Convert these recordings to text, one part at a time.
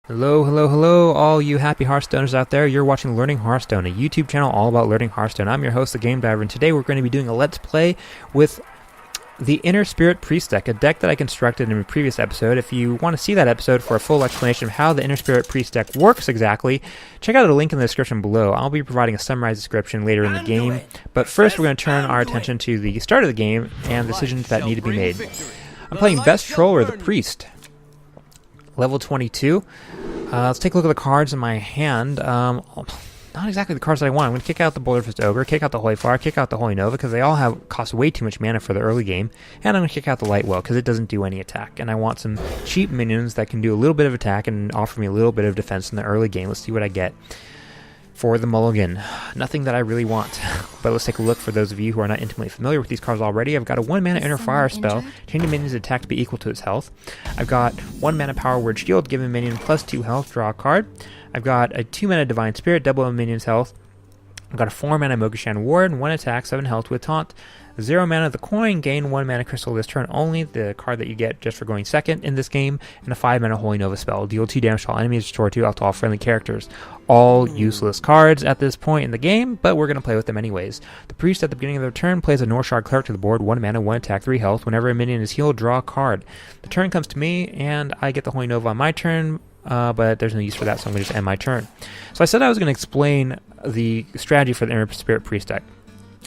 Hello, hello, hello, all you happy Hearthstoners out there. You're watching Learning Hearthstone, a YouTube channel all about learning Hearthstone. I'm your host, The Game Diver, and today we're going to be doing a Let's Play with the Inner Spirit Priest deck, a deck that I constructed in a previous episode. If you want to see that episode for a full explanation of how the Inner Spirit Priest deck works exactly, check out the link in the description below. I'll be providing a summarized description later in the game, but first we're going to turn our attention to the start of the game and decisions that need to be made. I'm playing Best Troller, the Priest. Level 22. Let's take a look at the cards in my hand. Not exactly the cards that I want. I'm going to kick out the Boulderfist Ogre, kick out the Holy Flower, kick out the Holy Nova, because they all cost way too much mana for the early game. And I'm going to kick out the Lightwell, because it doesn't do any attack. And I want some cheap minions that can do a little bit of attack and offer me a little bit of defense in the early game. Let's see what I get for the mulligan. Nothing that I really want. But let's take a look for those of you who are not intimately familiar with these cards already. I've got a 1-mana Inner Fire spell, changing minion's attack to be equal to its health. I've got 1-mana Power Word Shield, giving minion plus 2 health, draw a card. I've got a 2-mana Divine Spirit, double a minion's health. I've got a 4-mana Mogashan Ward, 1 attack, 7 health with taunt. 0 mana the coin, gain 1 mana crystal this turn only, the card that you get just for going second in this game, and a 5 mana Holy Nova spell. Deal 2 damage to all enemies, restore 2 health to all friendly characters. All useless cards at this point in the game, but we're going to play with them anyways. The Priest at the beginning of their turn plays a Northshard Cleric to the board, 1 mana, 1 attack, 3 health. Whenever a minion is healed, draw a card. The turn comes to me, and I get the Holy Nova on my turn, but there's no use for that, so I'm going to just end my turn. So I said I was going to explain the strategy for the Inner Spirit Priest deck.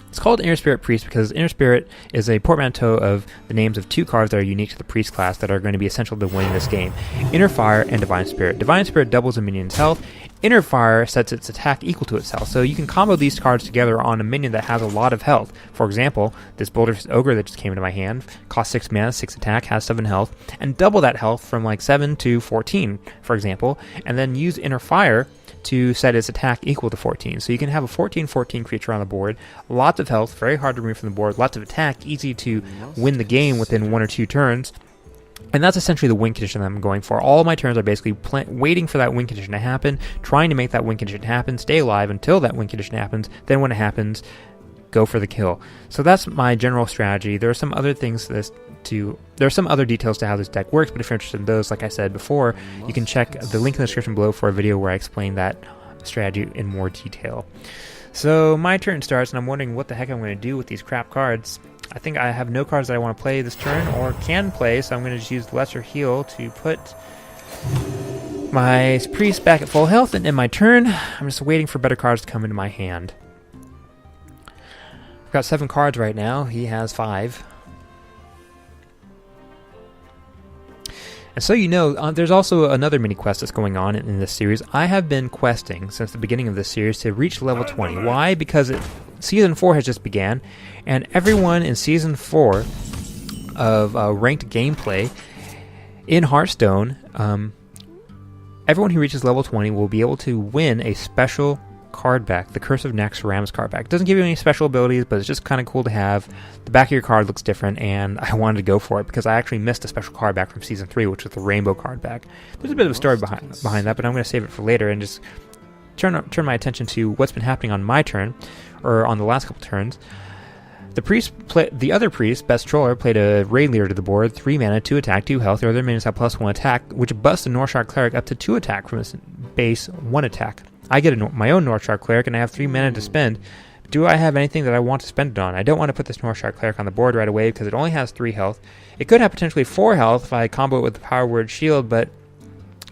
It's called Inner Spirit Priest because Inner Spirit is a portmanteau of the names of 2 cards that are unique to the Priest class that are going to be essential to winning this game. Inner Fire and Divine Spirit. Divine Spirit doubles a minion's health. Inner Fire sets its attack equal to its health. So you can combo these cards together on a minion that has a lot of health. For example, this Boulderfist Ogre that just came into my hand costs 6 mana, 6 attack, has 7 health, and double that health from like 7 to 14, for example, and then use Inner Fire to set its attack equal to 14. So you can have a 14/14 creature on the board, lots of health, very hard to remove from the board, lots of attack, easy to win the game within 1 or 2 turns. And that's essentially the win condition that I'm going for. All of my turns are basically waiting for that win condition to happen, trying to make that win condition happen, stay alive until that win condition happens, then when it happens, go for the kill. So that's my general strategy. There are some other things there are some other details to how this deck works, but if you're interested in those, like I said before, you can check the link in the description below for a video where I explain that strategy in more detail. So my turn starts, and I'm wondering what the heck I'm going to do with these crap cards. I think I have no cards that I want to play this turn, or can play, so I'm going to just use Lesser Heal to put my Priest back at full health, and in my turn, I'm just waiting for better cards to come into my hand. I've got 7 cards right now, he has 5. And so you know, there's also another mini quest that's going on in this series. I have been questing since the beginning of this series to reach level 20. Why? Because Season 4 has just began, and everyone in Season 4 of ranked gameplay in Hearthstone, everyone who reaches level 20 will be able to win a special card back, the Curse of Naxxramas card back. It doesn't give you any special abilities, but it's just kind of cool to have. The back of your card looks different, and I wanted to go for it because I actually missed a special card back from Season 3, which was the Rainbow card back. There's a bit of a story behind that, but I'm going to save it for later and just turn my attention to what's been happening on my turn, or on the last couple turns. The other priest, Best Troller, played a Raid Leader to the board, 3 mana, 2 attack, 2 health. Their other minions have plus 1 attack, which busts a Northshard Cleric up to 2 attack from its base 1 attack. I get my own Northshard Cleric, and I have 3 mana to spend. Do I have anything that I want to spend it on? I don't want to put this Northshard Cleric on the board right away because it only has 3 health. It could have potentially 4 health if I combo it with the Power Word Shield, but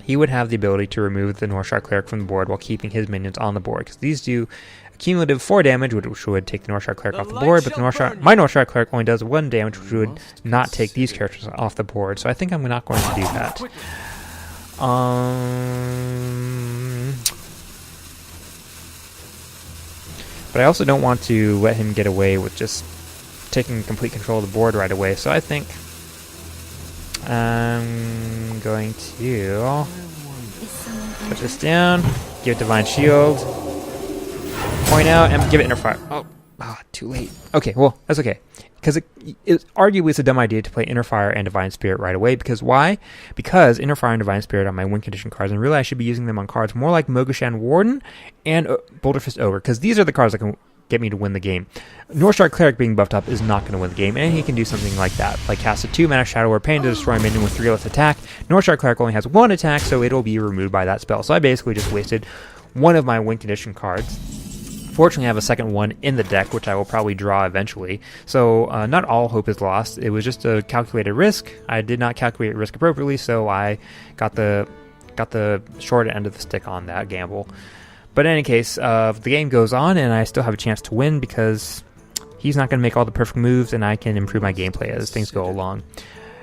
he would have the ability to remove the Northshard Cleric from the board while keeping his minions on the board, because these do cumulative 4 damage, which would take the Northshard Cleric off the board, but my Northshard Cleric only does 1 damage, which would not take these characters off the board. So I think I'm not going to do that. But I also don't want to let him get away with just taking complete control of the board right away, so I think I'm going to put this down, give it Divine Shield, point out, and give it Inner Fire. Oh, too late. Okay, well, that's okay. Because it arguably it's a dumb idea to play Inner Fire and Divine Spirit right away. Because why? Because Inner Fire and Divine Spirit are my win condition cards, and really I should be using them on cards more like Mogashan Warden and Boulderfist Ogre, because these are the cards that can get me to win the game. Northstar Cleric being buffed up is not going to win the game, and he can do something like that, like cast a 2-mana Shadow Word Pain to destroy a minion with 3 less attack. Northstar Cleric only has 1 attack, so it'll be removed by that spell. So I basically just wasted one of my win condition cards. Fortunately, I have a second one in the deck, which I will probably draw eventually. So not all hope is lost. It was just a calculated risk. I did not calculate risk appropriately, so I got the short end of the stick on that gamble. But in any case, the game goes on, and I still have a chance to win because he's not going to make all the perfect moves, and I can improve my gameplay as things go along.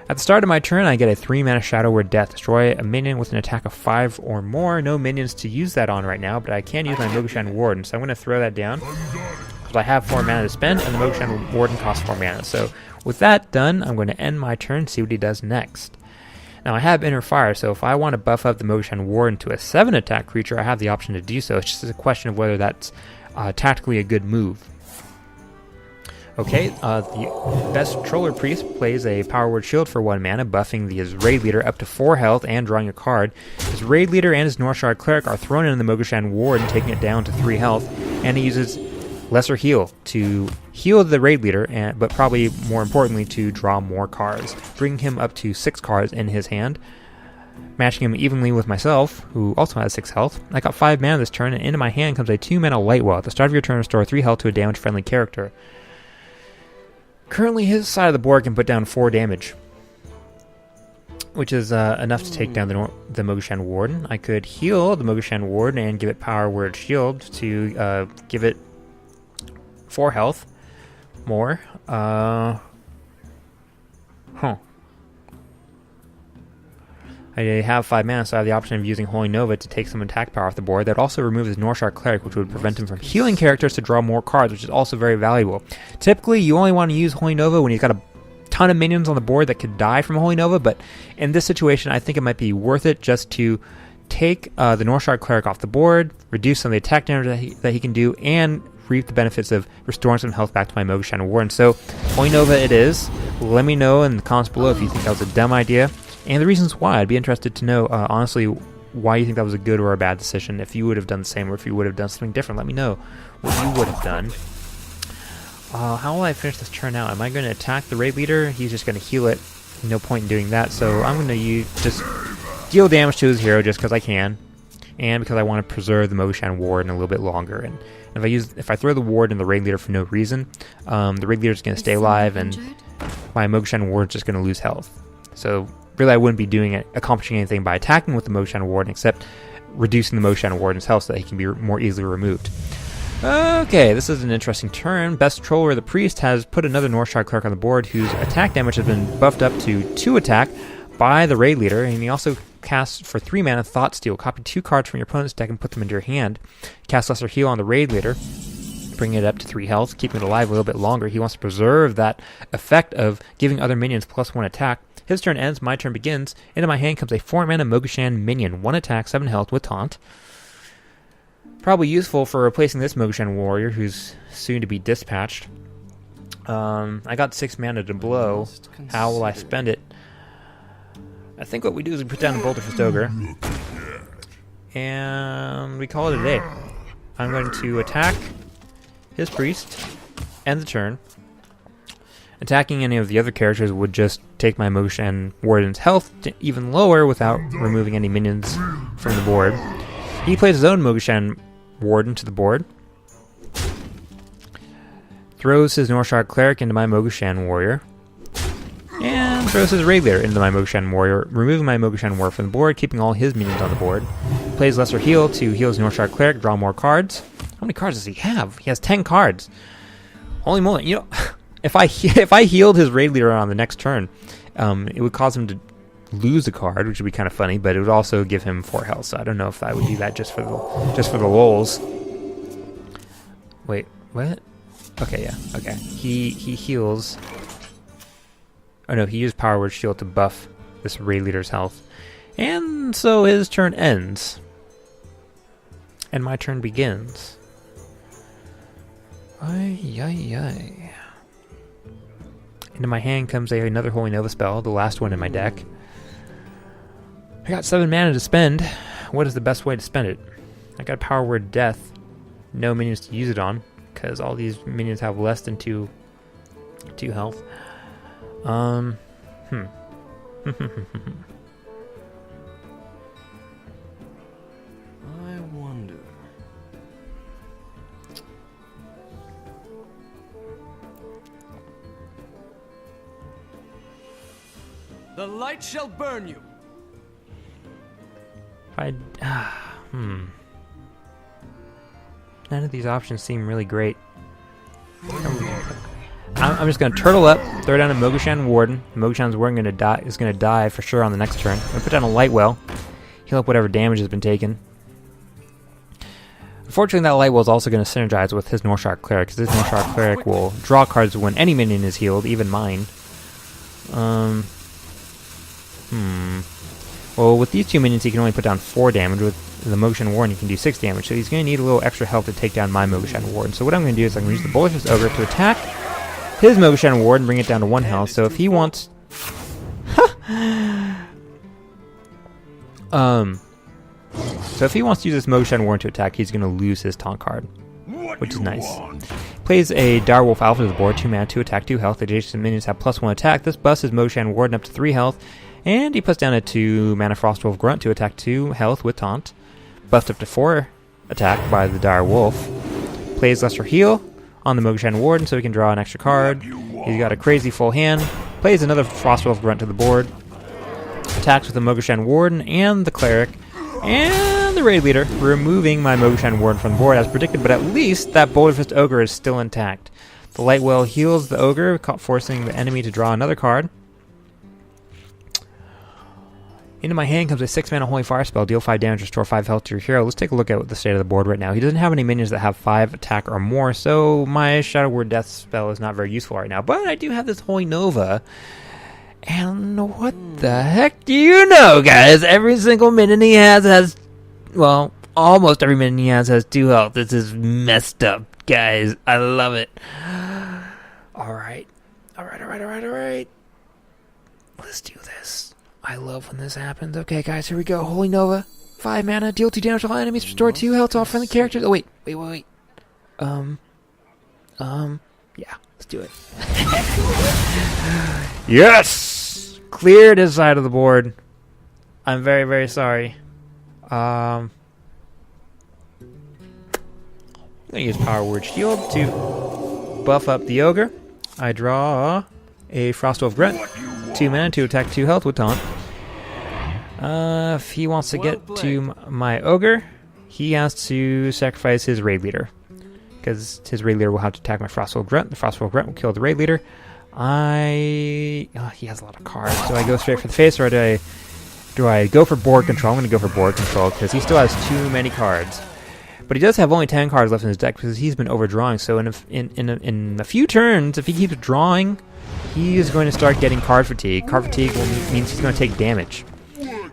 At the start of my turn, I get a 3-mana Shadow Word Death. Destroy a minion with an attack of 5 or more. No minions to use that on right now, but I can use my Mogushan Warden, so I'm going to throw that down. Because I have 4 mana to spend, and the Mogushan Warden costs 4 mana. So with that done, I'm going to end my turn, see what he does next. Now I have Inner Fire, so if I want to buff up the Mogushan Warden to a 7-attack creature, I have the option to do so. It's just a question of whether that's tactically a good move. Okay, the best Troller Priest plays a Power Word Shield for 1 mana, buffing his Raid Leader up to 4 health and drawing a card. His Raid Leader and his Northshard Cleric are thrown in the Mogushan Warden, taking it down to 3 health, and he uses Lesser Heal to heal the Raid Leader, but probably more importantly to draw more cards, bringing him up to 6 cards in his hand, matching him evenly with myself, who also has 6 health. I got 5 mana this turn, and into my hand comes a 2-mana Lightwell. At the start of your turn, restore 3 health to a damage-friendly character. Currently, his side of the board can put down 4 damage, which is enough to take down the Mogushan Warden. I could heal the Mogushan Warden and give it Power Word Shield to give it 4 health more. I have 5 mana, so I have the option of using Holy Nova to take some attack power off the board. That also removes his Northshard Cleric, which would prevent him from healing characters to draw more cards, which is also very valuable. Typically, you only want to use Holy Nova when he's got a ton of minions on the board that could die from Holy Nova, but in this situation, I think it might be worth it just to take the Northshard Cleric off the board, reduce some of the attack damage that he can do, and reap the benefits of restoring some health back to my Mogushan Warden. So, Holy Nova it is. Let me know in the comments below if you think that was a dumb idea, and the reasons why. I'd be interested to know, honestly, why you think that was a good or a bad decision. If you would have done the same, or if you would have done something different, let me know what you would have done. How will I finish this turn out? Am I going to attack the Raid Leader? He's just going to heal it. No point in doing that, so I'm going to just deal damage to his hero just because I can, and because I want to preserve the Mogushan Warden a little bit longer. And if I throw the Ward in the Raid Leader for no reason, the Raid Leader is going to stay alive, and my Mogushan Warden is just going to lose health. So really, I wouldn't be accomplishing anything by attacking with the Mogushan Warden, except reducing the Mogushan Warden's health so that he can be more easily removed. Okay, this is an interesting turn. Best Troller, the Priest, has put another Northshard Cleric on the board whose attack damage has been buffed up to 2 attack by the Raid Leader, and he also casts for 3 mana Thought Steal. Copy 2 cards from your opponent's deck and put them into your hand. Cast Lesser Heal on the Raid Leader, bring it up to 3 health, keeping it alive a little bit longer. He wants to preserve that effect of giving other minions +1 attack. His turn ends, my turn begins. Into my hand comes a 4-mana Mogushan minion, 1 attack, 7 health with Taunt. Probably useful for replacing this Mogushan warrior who's soon to be dispatched. I got 6 mana to blow. How will I spend it? I think what we do is we put down a Boulder Fist Ogre, and we call it a day. I'm going to attack his priest, end the turn. Attacking any of the other characters would just take my Mogushan Warden's health to even lower without removing any minions from the board. He plays his own Mogushan Warden to the board, throws his Northshard Cleric into my Mogushan Warrior, and throws his Raid Leader into my Mogushan Warrior, removing my Mogushan Warrior from the board, keeping all his minions on the board. Plays Lesser Heal to heal his Northshard Cleric, draw more cards. How many cards does he have? He has 10 cards. Holy moly, you know, if I healed his Raid Leader on the next turn, it would cause him to lose a card, which would be kind of funny, but it would also give him 4 health, so I don't know if I would do that just for the lols. Wait, what? Okay, yeah, okay. He heals. Oh no, he used Power Word Shield to buff this Raid Leader's health. And so his turn ends. And my turn begins. Ay. Into my hand comes another Holy Nova spell, the last one in my deck. I got 7 mana to spend. What is the best way to spend it? I got Power Word Death. No minions to use it on. because all these minions have less than 2 health. I wonder. The light shall burn you. None of these options seem really great. I'm just gonna turtle up, throw down a Mogushan Warden. Mogushan's Warden is gonna die for sure on the next turn. I'm gonna put down a Light Well, heal up whatever damage has been taken. Unfortunately, that Light Well is also gonna synergize with his Northshire Cleric, because his Northshire Cleric will draw cards when any minion is healed, even mine. Well, with these 2 minions, he can only put down 4 damage. With the Mogushan Warden, he can do 6 damage. So he's going to need a little extra health to take down my Mogushan Warden. So what I'm going to do is I'm going to use the Bullish Ogre to attack his Mogushan Warden and bring it down to 1 health. So if he wants... So if he wants to use this Mogushan Warden to attack, he's going to lose his taunt card, which is nice. Plays a Direwolf Alpha to the board, 2 mana, 2 attack, 2 health. Adjacent minions have +1 attack. This busts his Mogushan Warden up to 3 health. And he puts down a 2 mana Frostwolf Grunt to attack 2 health with taunt. Bust up to 4 attack by the Dire Wolf. Plays Lesser Heal on the Mogushan Warden so he can draw an extra card. He's got a crazy full hand. Plays another Frostwolf Grunt to the board. Attacks with the Mogushan Warden and the Cleric. And the Raid Leader, removing my Mogushan Warden from the board as predicted, but at least that Boulder Fist Ogre is still intact. The Light Well heals the Ogre, forcing the enemy to draw another card. Into my hand comes a 6 mana Holy Fire spell, deal 5 damage, restore 5 health to your hero. Let's take a look at the state of the board right now. He doesn't have any minions that have 5 attack or more, so my Shadow Word Death spell is not very useful right now. But I do have this Holy Nova. And what the heck do you know, guys? Every single minion he has, well, almost every minion he has 2 health. This is messed up, guys. I love it. Alright. Let's do this. I love when this happens. Okay, guys, here we go. Holy Nova. 5 mana, deal 2 damage to all enemies, restore 2 health to all friendly characters. Oh, wait. Yeah, let's do it. Yes! Cleared his side of the board. I'm very, very sorry. I'm going to use Power Word Shield to buff up the Ogre. I draw a Frostwolf Grunt. 2 mana to attack 2 health with taunt. If he wants to get to my Ogre, he has to sacrifice his Raid Leader, because his Raid Leader will have to attack my Frostwolf Grunt. The Frostwolf Grunt will kill the Raid Leader. He has a lot of cards. Do I go straight for the face, or do I go for board control? I'm going to go for board control, because he still has too many cards. But he does have only 10 cards left in his deck, because he's been overdrawing. So in a few turns, if he keeps drawing, he is going to start getting card fatigue. Card fatigue means he's going to take damage.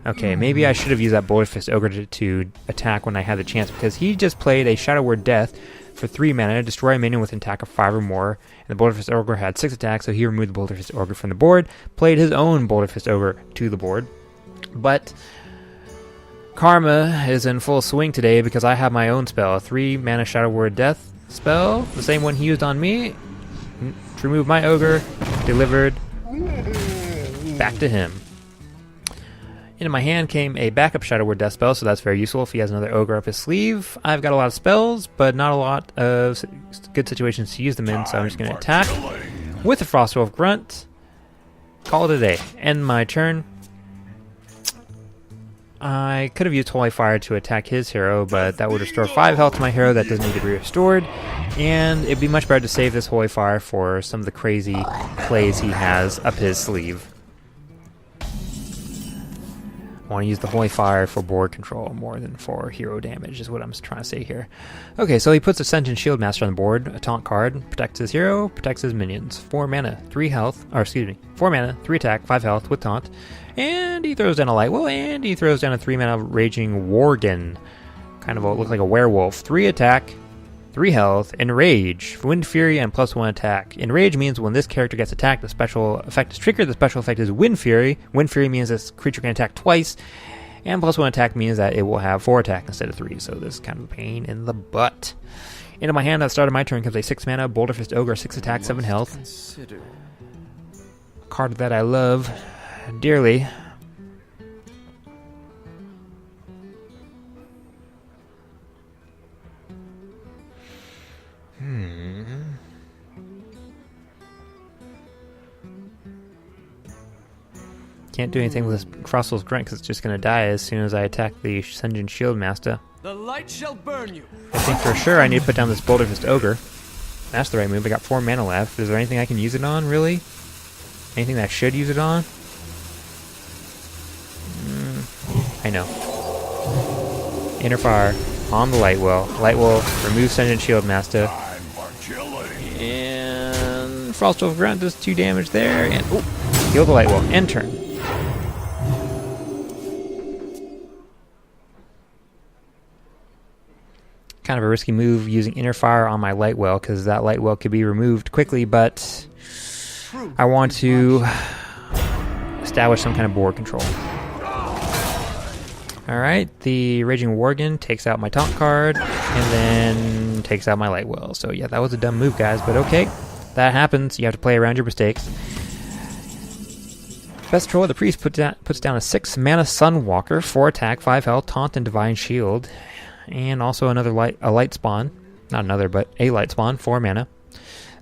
Okay, maybe I should have used that Boulder Fist Ogre to attack when I had the chance, because he just played a Shadow Word Death for 3 mana, destroy a minion with an attack of 5 or more, and the Boulder Fist Ogre had 6 attacks, so he removed the Boulder Fist Ogre from the board, played his own Boulder Fist Ogre to the board. But Karma is in full swing today because I have my own spell, a 3 mana Shadow Word Death spell, the same one he used on me, to remove my Ogre, delivered back to him. Into my hand came a backup Shadow Word Death spell, so that's very useful if he has another Ogre up his sleeve. I've got a lot of spells, but not a lot of good situations to use them in, so I'm just going to attack with the Frostwolf Grunt. Call it a day. End my turn. I could have used Holy Fire to attack his hero, but that would restore 5 health to my hero. That doesn't need to be restored. And it'd be much better to save this Holy Fire for some of the crazy plays he has up his sleeve. I want to use the Holy Fire for board control more than for hero damage, is what I'm trying to say here. Okay, so he puts a Sentient Shield Master on the board, a taunt card, protects his hero, protects his minions. 4 mana, 3 health, 4 mana, 3 attack, 5 health with taunt. And he throws down a Light Well, and he throws down a 3 mana Raging Worgen. Kind of look like a werewolf. 3 attack, 3 health, Enrage, Wind Fury, and +1 attack. Enrage means when this character gets attacked, the special effect is triggered. The special effect is Wind Fury. Wind Fury means this creature can attack twice, And +1 attack means that it will have 4 attack instead of 3, so this is kind of a pain in the butt. Into my hand at the start of my turn comes a 6 mana Boulder Fist Ogre, 6 attack, 7 health. Consider. Card that I love dearly. Can't do anything with this Frostful's Grunt because it's just going to die as soon as I attack the Senjin Shield Master. The light shall burn you. I think for sure I need to put down this Boulder Fist Ogre. That's the right move. I got 4 mana left. Is there anything I can use it on, really? Anything that I should use it on? I know. Inner Fire on the Lightwell. Lightwell, remove Senjin Shield Master. And Frostful's Grunt does 2 damage there. And heal the Lightwell. End turn. Kind of a risky move using Inner Fire on my Lightwell because that Lightwell could be removed quickly, but I want to establish some kind of board control. Alright, the Raging Worgen takes out my taunt card and then takes out my Lightwell. So yeah, that was a dumb move, guys, but okay. That happens. You have to play around your mistakes. Best Troll of the Priest puts down a 6 mana Sunwalker, 4 attack, 5 health, taunt, and divine shield. And also another light spawn. Not another, but a light spawn, 4 mana.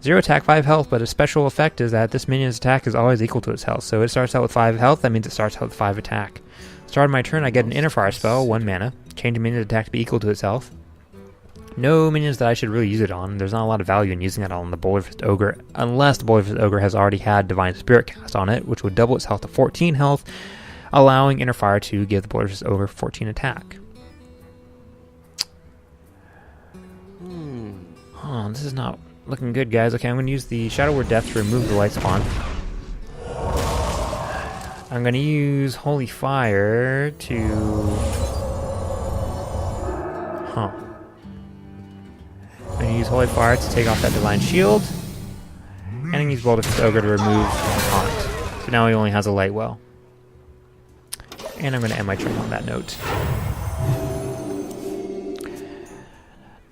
0 attack, 5 health, but a special effect is that this minion's attack is always equal to its health. So it starts out with 5 health, that means it starts out with 5 attack. Start of my turn, I get an Inner Fire spell, 1 mana. Change a minion's attack to be equal to its health. No minions that I should really use it on. There's not a lot of value in using that on the Boulder Fist Ogre, unless the Boulder Fist Ogre has already had Divine Spirit cast on it, which would double its health to 14 health, allowing Inner Fire to give the Boulder Fist Ogre 14 attack. Oh, this is not looking good, guys. Okay, I'm going to use the Shadow Word Death to remove the light spawn. I'm going to use Holy Fire to... I'm going to use Holy Fire to take off that Divine Shield. And I'm going to use Boulder Fist Ogre to remove Taunt. So now he only has a Lightwell. And I'm going to end my turn on that note.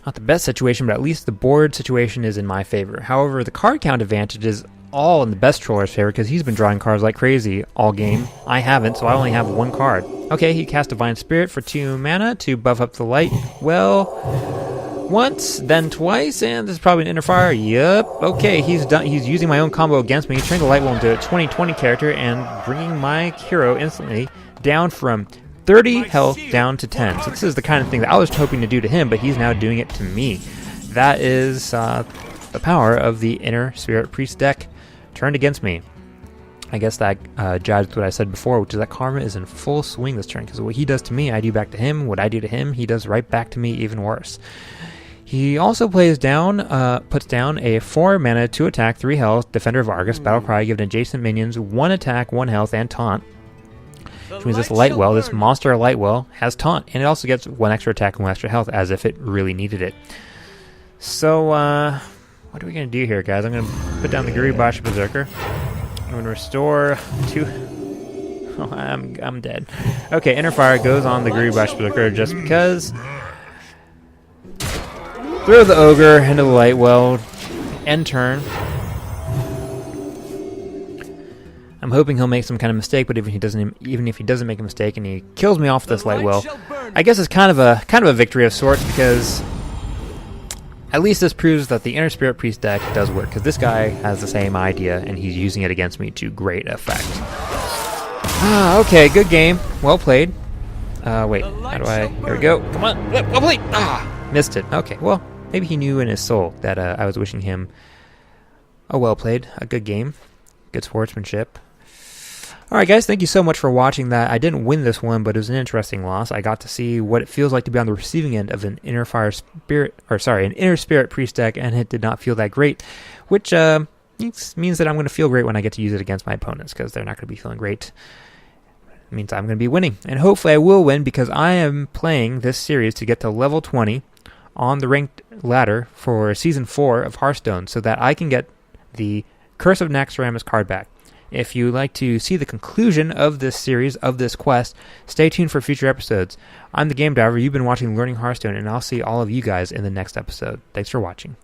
Not the best situation, but at least the board situation is in my favor. However, the card count advantage is all in the best troller's favor because he's been drawing cards like crazy all game. I haven't, so I only have 1 card. Okay, he cast Divine Spirit for 2 mana to buff up the light. Well, once, then twice, and this is probably an Inner Fire. Yep. Okay, he's done. He's using my own combo against me, turning the Lightwell into a 20/20 character and bringing my hero instantly down from 30 health down to 10. So this is the kind of thing that I was hoping to do to him, but he's now doing it to me. That is the power of the Inner Spirit Priest deck turned against me. I guess that judged what I said before, which is that karma is in full swing this turn, because what he does to me, I do back to him. What I do to him, he does right back to me, even worse. He also puts down a 4 mana, 2 attack, 3 health, Defender of Argus, Battlecry, giving adjacent minions 1 attack, 1 health, and taunt. Which means this Lightwell, this monster Lightwell, has taunt, and it also gets 1 extra attack and 1 extra health, as if it really needed it. So, what are we going to do here, guys? I'm going to put down the Guribash Berserker. I'm going to restore 2... Oh, I'm dead. Okay, Inner Fire goes on the Guribash Berserker just because. Throw the Ogre into the Lightwell. End turn. I'm hoping he'll make some kind of mistake, but even if he doesn't make a mistake and he kills me off this Lightwell, I guess it's kind of a victory of sorts, because at least this proves that the Inner Spirit Priest deck does work, because this guy has the same idea and he's using it against me to great effect. Okay, good game. Well played. Wait, how do I... Here we go. Come on. Well played. Missed it. Okay, well, maybe he knew in his soul that I was wishing him a well played, a good game, good sportsmanship. Alright guys, thank you so much for watching that. I didn't win this one, but it was an interesting loss. I got to see what it feels like to be on the receiving end of an Inner Spirit Priest deck, and it did not feel that great, which means that I'm going to feel great when I get to use it against my opponents, because they're not going to be feeling great. It means I'm going to be winning, and hopefully I will win, because I am playing this series to get to level 20 on the ranked ladder for Season 4 of Hearthstone, so that I can get the Curse of Naxxramas card back. If you would like to see the conclusion of this series, of this quest, stay tuned for future episodes. I'm the Game Diver. You've been watching Learning Hearthstone, and I'll see all of you guys in the next episode. Thanks for watching.